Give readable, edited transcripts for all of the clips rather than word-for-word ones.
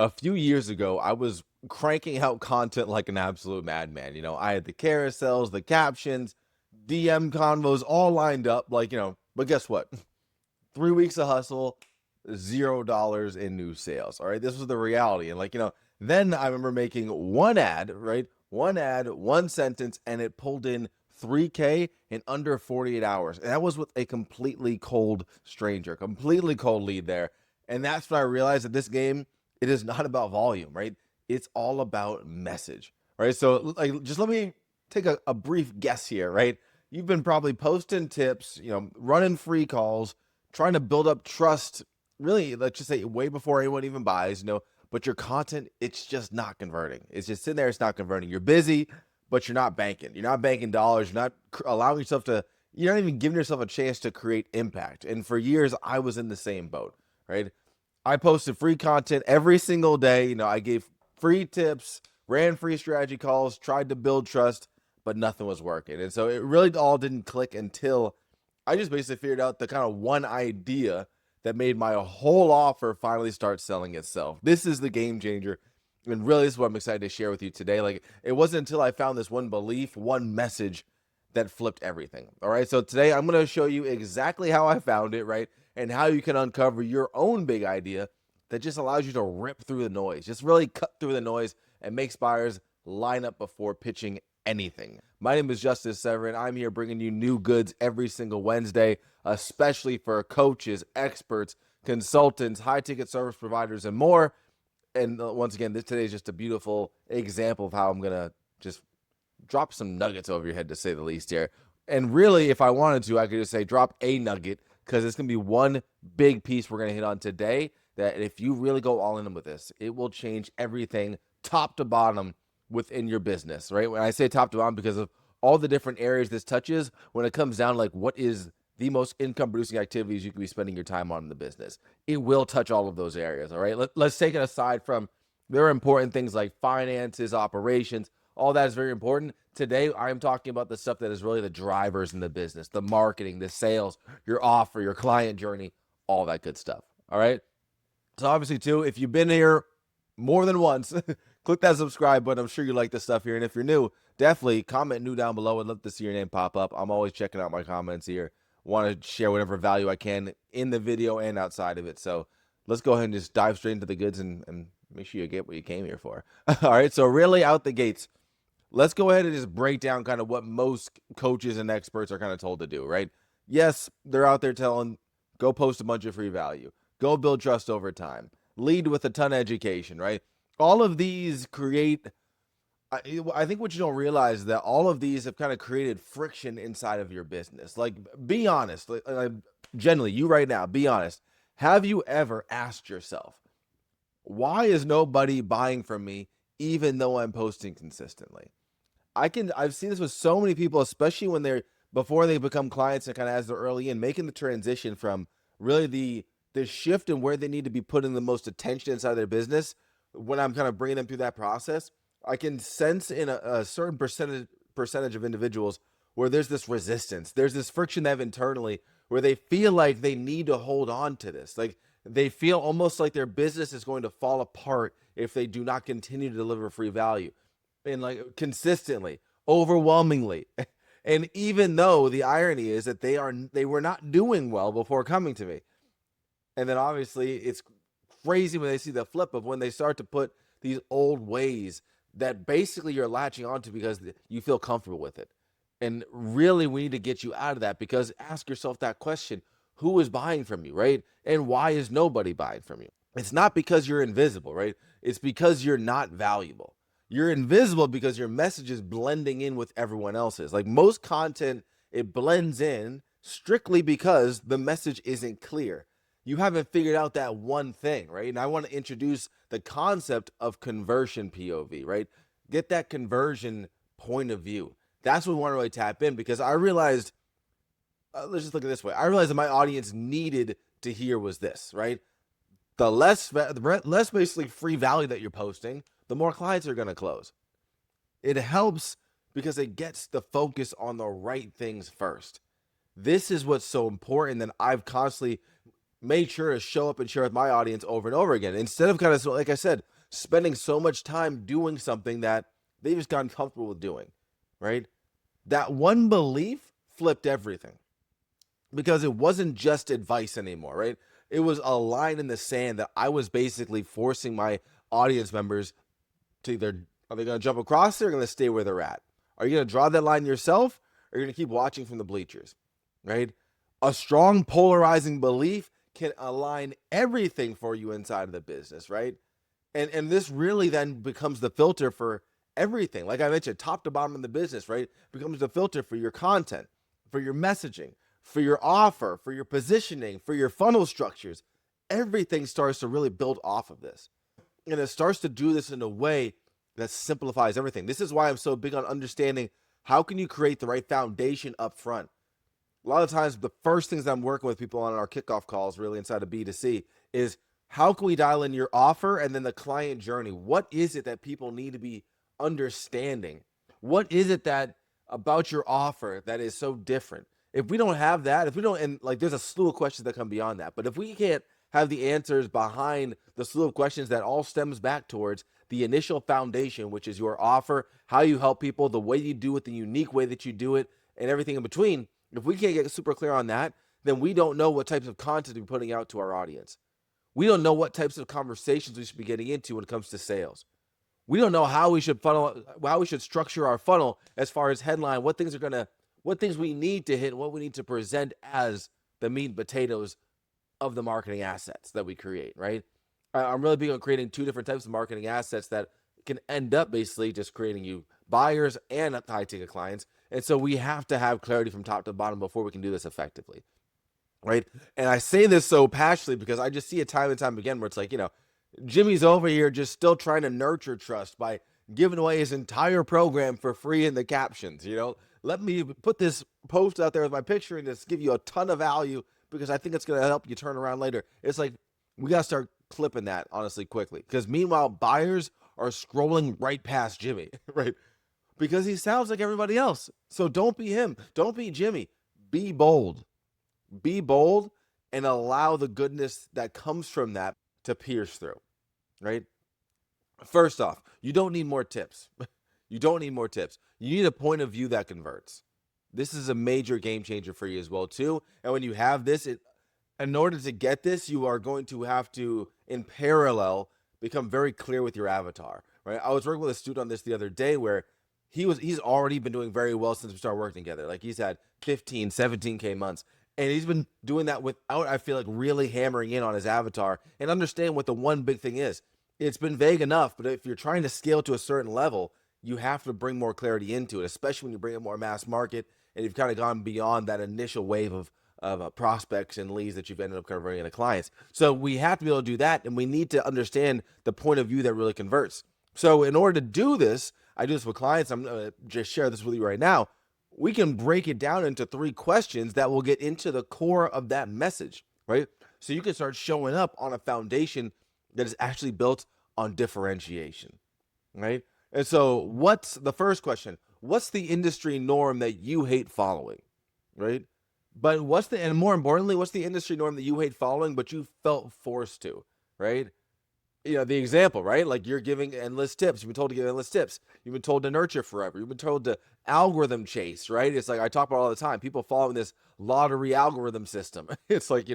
A few years ago, I was cranking out content like an absolute madman. I had the carousels, the captions, DM convos all lined up, but guess what? 3 weeks of hustle, $0 in new sales. All right. This was the reality. And then I remember making one ad, right? One ad, one sentence, and it pulled in 3K in under 48 hours. And that was with a completely cold stranger, completely cold lead there. And that's when I realized that this game, it is not about volume, right? It's all about message, right? So just let me take a brief guess here, right? You've been probably posting tips, running free calls, trying to build up trust, really, let's just say way before anyone even buys, but your content, it's just not converting. It's just sitting there, it's not converting. You're busy, but you're not banking. You're not banking dollars. You're not allowing yourself to, you're not even giving yourself a chance to create impact. And for years, I was in the same boat, right? I posted free content every single day. I gave free tips, ran free strategy calls, tried to build trust, but nothing was working. And so it really all didn't click until I just basically figured out the kind of one idea that made my whole offer finally start selling itself. This is the game changer. And really, this is what I'm excited to share with you today. Like, it wasn't until I found this one belief, one message that flipped everything. All right. So today I'm going to show you exactly how I found it, right? And how you can uncover your own big idea that just allows you to rip through the noise, just really cut through the noise and makes buyers line up before pitching anything. My name is Justice Severin. I'm here bringing you new goods every single Wednesday, especially for coaches, experts, consultants, high ticket service providers, and more. And once again, today is just a beautiful example of how I'm going to just drop some nuggets over your head, to say the least here. And really, if I wanted to, I could just say drop a nugget, because it's going to be one big piece we're going to hit on today that if you really go all in with this, it will change everything top to bottom within your business, right? When I say top to bottom, because of all the different areas this touches, when it comes down to what is the most income producing activities you can be spending your time on in the business, it will touch all of those areas. All right. Let's take it aside from, there are important things like finances, operations, all that is very important. Today, I'm talking about the stuff that is really the drivers in the business, the marketing, the sales, your offer, your client journey, all that good stuff. All right. So obviously, too, if you've been here more than once, click that subscribe button. I'm sure you like this stuff here. And if you're new, definitely comment new down below. I'd love to see your name pop up. I'm always checking out my comments here. Want to share whatever value I can in the video and outside of it. So let's go ahead and just dive straight into the goods and make sure you get what you came here for. All right. So really out the gates, let's go ahead and just break down kind of what most coaches and experts are kind of told to do, right? Yes, they're out there telling, go post a bunch of free value, go build trust over time, lead with a ton of education, right? All of these create, I think what you don't realize is that all of these have kind of created friction inside of your business. Like, be honest, generally, you right now, be honest. Have you ever asked yourself, why is nobody buying from me even though I'm posting consistently? I've seen this with so many people, especially when before they become clients and kind of as they're early in, making the transition from really the shift in where they need to be putting the most attention inside their business. When I'm kind of bringing them through that process, I can sense in a certain percentage of individuals where there's this resistance, there's this friction they have internally where they feel like they need to hold on to this. Like, they feel almost like their business is going to fall apart if they do not continue to deliver free value, and consistently, overwhelmingly. And even though the irony is that they were not doing well before coming to me. And then obviously it's crazy when they see the flip of when they start to put these old ways that basically you're latching onto because you feel comfortable with it. And really, we need to get you out of that, because ask yourself that question: who is buying from you, right? And why is nobody buying from you? It's not because you're invisible, right? It's because you're not valuable. You're invisible because your message is blending in with everyone else's. Like most content, it blends in strictly because the message isn't clear. You haven't figured out that one thing, right? And I want to introduce the concept of conversion POV, right? Get that conversion point of view. That's what we want to really tap in, because I realized, let's just look at it this way. I realized that my audience needed to hear was this, right? The less basically free value that you're posting, the more clients are going to close. It helps because it gets the focus on the right things first. This is what's so important that I've constantly made sure to show up and share with my audience over and over again. Instead of kind of, like I said, spending so much time doing something that they've just gotten comfortable with doing, right? That one belief flipped everything because it wasn't just advice anymore, right? It was a line in the sand that I was basically forcing my audience members to either, are they going to jump across it or going to stay where they're at? Are you going to draw that line yourself or are you going to keep watching from the bleachers, right? A strong polarizing belief can align everything for you inside of the business, right? And this really then becomes the filter for everything. Like I mentioned, top to bottom in the business, right? Becomes the filter for your content, for your messaging, for your offer, for your positioning, for your funnel structures. Everything starts to really build off of this. And it starts to do this in a way that simplifies everything. This is why I'm so big on understanding how can you create the right foundation up front. A lot of times, the first things I'm working with people on our kickoff calls, really inside of B2C, is how can we dial in your offer and then the client journey? What is it that people need to be understanding? What is it that about your offer that is so different? If we don't have that, if we don't, and like there's a slew of questions that come beyond that, but if we can't have the answers behind the slew of questions that all stems back towards the initial foundation, which is your offer, how you help people, the way you do it, the unique way that you do it, and everything in between, if we can't get super clear on that, then we don't know what types of content to be putting out to our audience. We don't know what types of conversations we should be getting into when it comes to sales. We don't know how we should structure our funnel as far as headline, what things we need to hit, what we need to present as the meat and potatoes of the marketing assets that we create, right? I'm really big on creating two different types of marketing assets that can end up basically just creating you buyers and high ticket clients. And so we have to have clarity from top to bottom before we can do this effectively, right? And I say this so passionately because I just see it time and time again where it's like, Jimmy's over here just still trying to nurture trust by giving away his entire program for free in the captions. Let me put this post out there with my picture and just give you a ton of value because I think it's going to help you turn around later. It's like we got to start clipping that honestly quickly because meanwhile buyers are scrolling right past Jimmy, right? Because he sounds like everybody else. So don't be him. Don't be Jimmy. Be bold. Be bold and allow the goodness that comes from that to pierce through, right? First off, you don't need more tips. You don't need more tips. You need a point of view that converts. This is a major game changer for you as well, too. And when you have this, in order to get this, you are going to have to, in parallel, become very clear with your avatar, right? I was working with a student on this the other day where he's already been doing very well since we started working together. Like he's had 15, 17K months. And he's been doing that without, I feel like, really hammering in on his avatar and understand what the one big thing is. It's been vague enough, but if you're trying to scale to a certain level, you have to bring more clarity into it, especially when you bring it more mass market and you've kind of gone beyond that initial wave of prospects and leads that you've ended up converting into clients. So we have to be able to do that, and we need to understand the point of view that really converts. So in order to do this, I do this with clients. I'm going to just share this with you right now. We can break it down into 3 questions that will get into the core of that message, right? So you can start showing up on a foundation that is actually built on differentiation, right? And so what's the first question? What's the industry norm that you hate following, right? But and more importantly, what's the industry norm that you hate following, but you felt forced to, right? The example, right? Like you're giving endless tips. You've been told to give endless tips. You've been told to nurture forever. You've been told to algorithm chase, right? It's like I talk about all the time. People following this lottery algorithm system. It's like,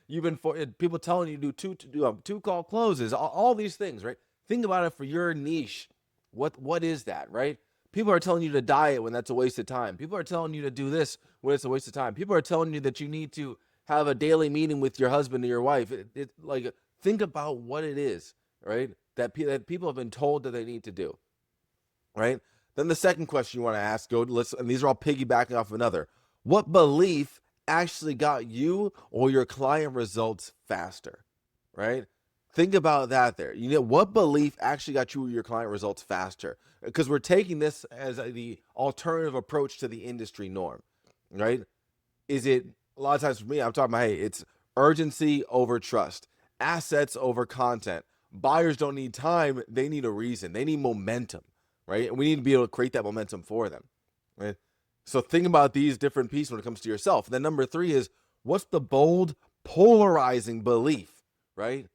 you've been people telling you to do two call closes, all these things, right? Think about it for your niche. What is that, right? People are telling you to diet when that's a waste of time. People are telling you to do this when it's a waste of time. People are telling you that you need to have a daily meeting with your husband or your wife. Like think about what it is, right? That people have been told that they need to do, right? Then the second question you want to ask, and these are all piggybacking off of another. What belief actually got you or your client results faster, right? Think about that there. What belief actually got you or your client results faster? Because we're taking this as the alternative approach to the industry norm, right? Is it, a lot of times for me, I'm talking about, hey, it's urgency over trust, assets over content. Buyers don't need time. They need a reason. They need momentum, right? And we need to be able to create that momentum for them, right? So think about these different pieces when it comes to yourself. And then number 3 is, what's the bold, polarizing belief, right?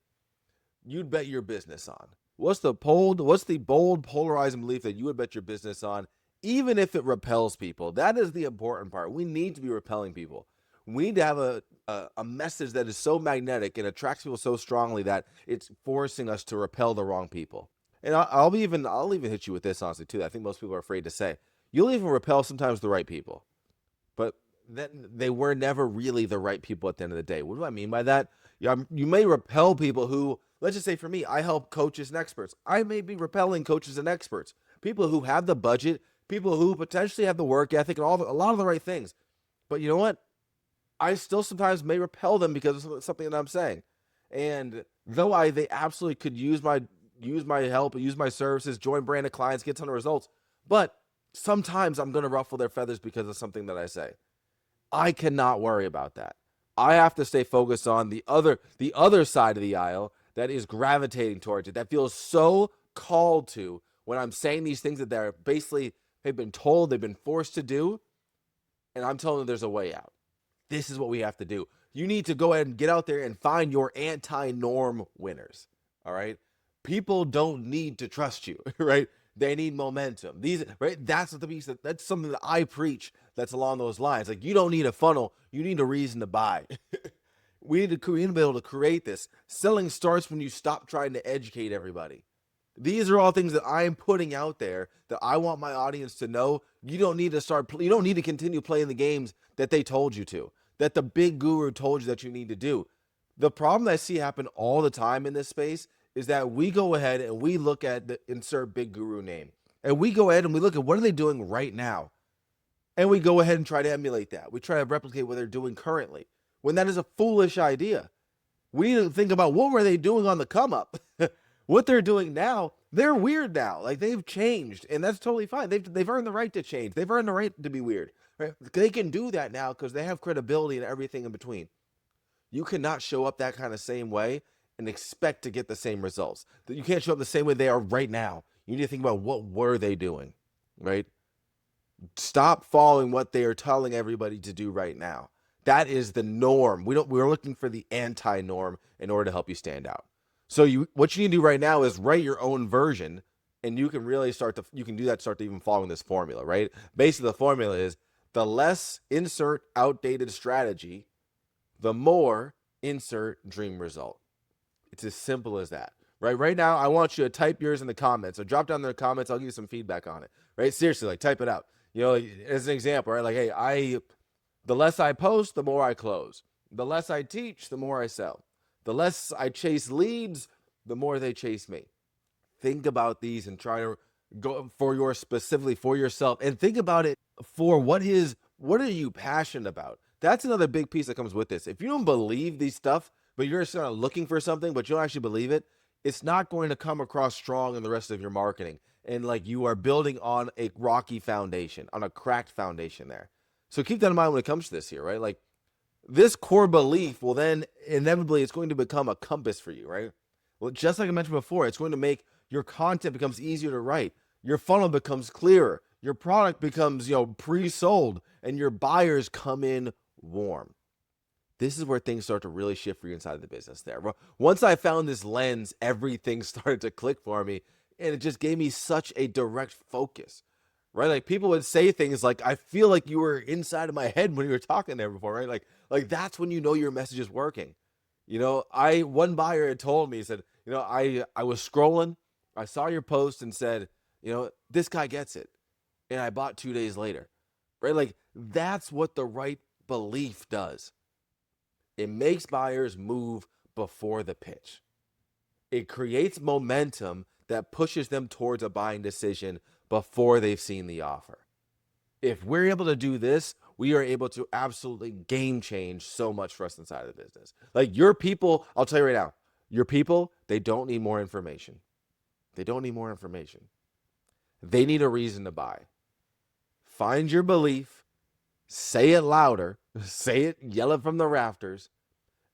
You'd bet your business on? What's the bold polarizing belief that you would bet your business on, even if it repels people? That is the important part. We need to be repelling people. We need to have a message that is so magnetic and attracts people so strongly that it's forcing us to repel the wrong people. And I'll even hit you with this honestly too. I think most people are afraid to say. You'll even repel sometimes the right people, but then they were never really the right people at the end of the day. What do I mean by that? You may repel people who, let's just say for me, I help coaches and experts. I may be repelling coaches and experts, people who have the budget, people who potentially have the work ethic and a lot of the right things. But you know what? I still sometimes may repel them because of something that I'm saying. And though they absolutely could use my help, use my services, join branded clients, get a ton of results, but sometimes I'm going to ruffle their feathers because of something that I say. I cannot worry about that. I have to stay focused on the other side of the aisle that is gravitating towards it. That feels so called to when I'm saying these things that they're basically they've been told, they've been forced to do, and I'm telling them there's a way out. This is what we have to do. You need to go ahead and get out there and find your anti-norm winners. All right? People don't need to trust you, right? They need momentum. These right? That's something that I preach that's along those lines. Like you don't need a funnel, you need a reason to buy. We need to be able to create this. Selling starts when you stop trying to educate everybody. These are all things that I am putting out there that I want my audience to know. You don't need to continue playing the games that they told you to, that the big guru told you that you need to do. The problem that I see happen all the time in this space is that we go ahead and we look at the insert big guru name, and we go ahead and we look at what are they doing right now, and we go ahead and try to emulate that. We try to replicate what they're doing currently, when that is a foolish idea. We need to think about what were they doing on the come up. What they're doing now, they're weird now. Like they've changed, and that's totally fine. They've earned the right to change. They've earned the right to be weird. Right? They can do that now because they have credibility and everything in between. You cannot show up that kind of same way and expect to get the same results. You can't show up the same way they are right now. You need to think about what were they doing, right? Stop following what they are telling everybody to do right now. That is the norm. We're looking for the anti-norm in order to help you stand out. So what you need to do right now is write your own version, and you can really you can do that, start to even following this formula, right? Basically the formula is the less insert outdated strategy, the more insert dream result. It's as simple as that. Right now, I want you to type yours in the comments. So drop down in the comments. I'll give you some feedback on it. Right? Seriously, like type it out. As an example, right? Like, hey, the less I post, the more I close. The less I teach, the more I sell. The less I chase leads, the more they chase me. Think about these and try to go specifically for yourself, and think about it for what are you passionate about? That's another big piece that comes with this. If you don't believe these stuff, but you're just kind of looking for something, but you don't actually believe it, it's not going to come across strong in the rest of your marketing. And like you are building on a rocky foundation, on a cracked foundation there. So keep that in mind when it comes to this here, right? Like this core belief will then inevitably it's going to become a compass for you, right? Well, just like I mentioned before, it's going to make your content becomes easier to write. Your funnel becomes clearer. Your product becomes, pre-sold, and your buyers come in warm. This is where things start to really shift for you inside of the business there. Once I found this lens, everything started to click for me, and it just gave me such a direct focus, right? Like people would say things like, I feel like you were inside of my head when you were talking there before, right? Like that's when you know your message is working. One buyer had told me, he said, I was scrolling, I saw your post and said, this guy gets it. And I bought 2 days later, right? Like that's what the right belief does. It makes buyers move before the pitch. It creates momentum that pushes them towards a buying decision before they've seen the offer. If we're able to do this, we are able to absolutely game change so much for us inside of the business. Like your people, I'll tell you right now, your people, they don't need more information. They don't need more information. They need a reason to buy. Find your belief, say it louder, say it, yell it from the rafters,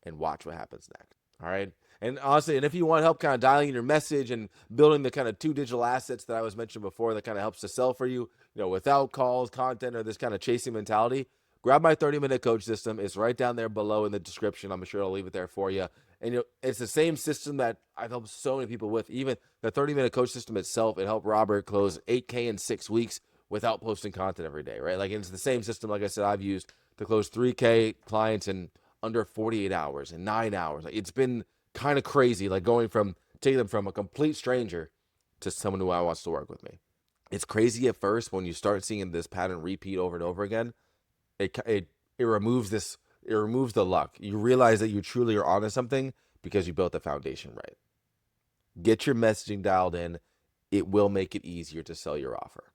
and watch what happens next. All right. And honestly, and if you want help kind of dialing in your message and building the kind of 2 digital assets that I was mentioned before that kind of helps to sell for you, without calls, content, or this kind of chasing mentality, grab my 30-minute coach system. It's right down there below in the description. I'm sure I'll leave it there for you. And it's the same system that I've helped so many people with. Even the 30-minute coach system itself, it helped Robert close 8K in 6 weeks without posting content every day, right? Like, it's the same system, like I said, I've used to close 3K clients in under 48 hours and 9 hours. Like, it's been kind of crazy, like taking them from a complete stranger to someone who wants to work with me. It's crazy at first when you start seeing this pattern repeat over and over again. It removes the luck. You realize that you truly are onto something because you built the foundation right. Get your messaging dialed in. It will make it easier to sell your offer.